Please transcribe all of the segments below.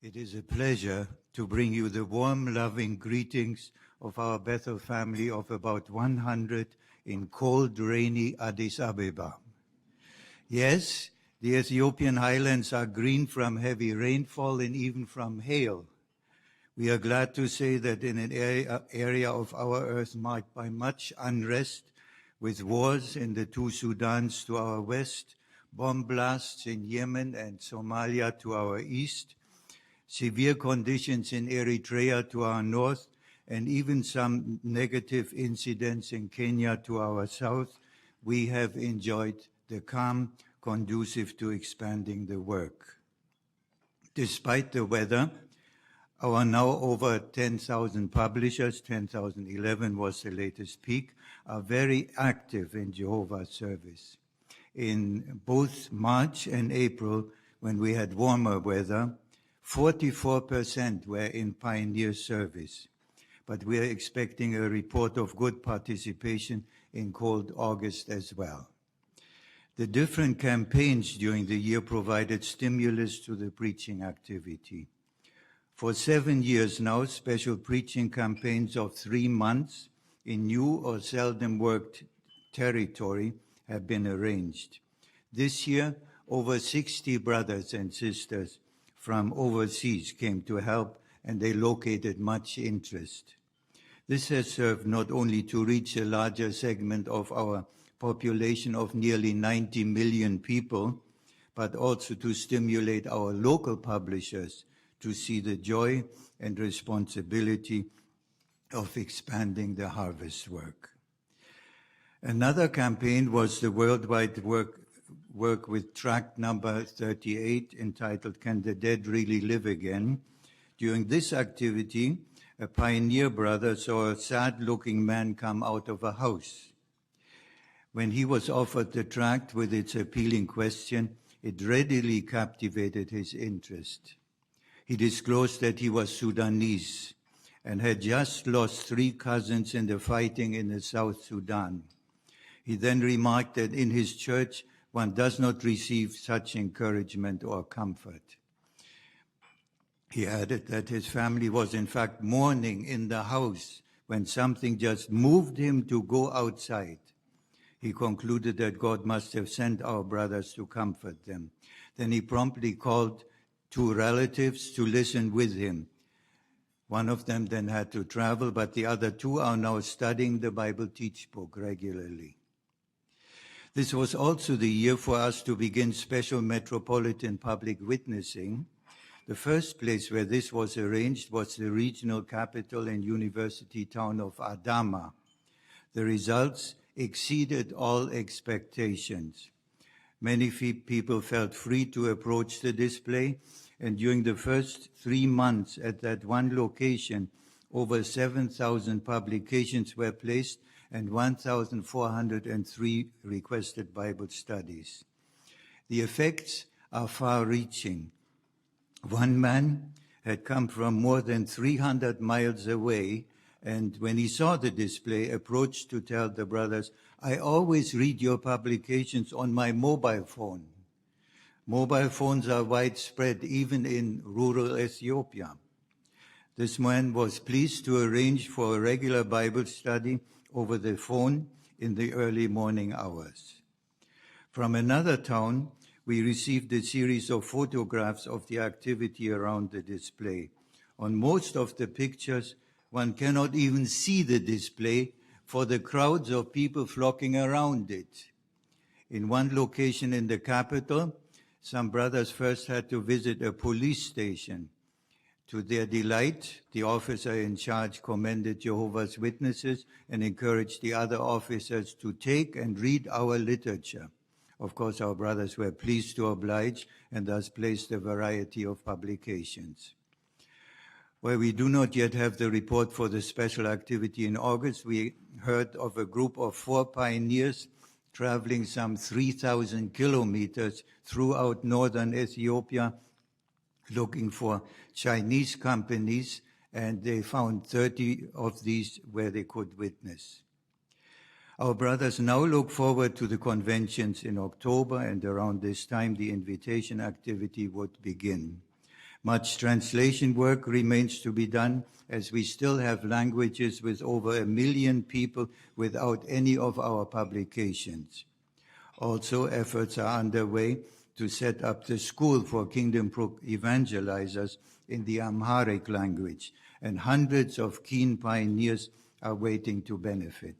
It is a pleasure to bring you the warm, loving greetings of our Bethel family of about 100 in cold, rainy Addis Ababa. Yes, the Ethiopian highlands are green from heavy rainfall and even from hail. We are glad to say that in an area of our earth marked by much unrest, with wars in the two Sudans to our west, bomb blasts in Yemen and Somalia to our east, severe conditions in Eritrea to our north, and even some negative incidents in Kenya to our south, we have enjoyed the calm conducive to expanding the work. Despite the weather, our now over 10,000 publishers, 10,011 was the latest peak, are very active in Jehovah's service. In both March and April, when we had warmer weather, 44% were in pioneer service, but we are expecting a report of good participation in cold August as well. The different campaigns during the year provided stimulus to the preaching activity. For 7 years now, special preaching campaigns of 3 months in new or seldom worked territory have been arranged. This year, over 60 brothers and sisters from overseas came to help, and they located much interest. This has served not only to reach a larger segment of our population of nearly 90 million people, but also to stimulate our local publishers to see the joy and responsibility of expanding the harvest work. Another campaign was the worldwide work with tract number 38 entitled Can the Dead Really Live Again? During this activity, a pioneer brother saw a sad-looking man come out of a house. When he was offered the tract with its appealing question, it readily captivated his interest. He disclosed that he was Sudanese and had just lost 3 cousins in the fighting in the South Sudan. He then remarked that in his church, one does not receive such encouragement or comfort. He added that his family was in fact mourning in the house when something just moved him to go outside. He concluded that God must have sent our brothers to comfort them. Then he promptly called 2 relatives to listen with him. One of them then had to travel, but the other 2 are now studying the Bible Teach Book regularly. This was also the year for us to begin special metropolitan public witnessing. The first place where this was arranged was the regional capital and university town of Adama. The results exceeded all expectations. Many people felt free to approach the display, and during the first 3 months at that one location, over 7,000 publications were placed and 1,403 requested Bible studies. The effects are far-reaching. One man had come from more than 300 miles away, and when he saw the display, approached to tell the brothers, "I always read your publications on my mobile phone." Mobile phones are widespread even in rural Ethiopia. This man was pleased to arrange for a regular Bible study over the phone in the early morning hours. From another town, we received a series of photographs of the activity around the display. On most of the pictures, one cannot even see the display for the crowds of people flocking around it. In one location in the capital, some brothers first had to visit a police station. To their delight, the officer in charge commended Jehovah's Witnesses and encouraged the other officers to take and read our literature. Of course, our brothers were pleased to oblige and thus placed a variety of publications. Where we do not yet have the report for the special activity in August, we heard of a group of 4 pioneers traveling some 3,000 kilometers throughout northern Ethiopia looking for Chinese companies, and they found 30 of these where they could witness. Our brothers now look forward to the conventions in October, and around this time the invitation activity would begin. Much translation work remains to be done, as we still have languages with over 1 million people without any of our publications. Also, efforts are underway to set up the School for Kingdom Evangelizers in the Amharic language, and hundreds of keen pioneers are waiting to benefit.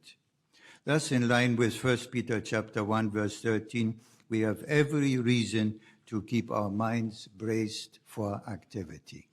Thus, in line with 1 Peter chapter 1, verse 13, we have every reason to keep our minds braced for activity.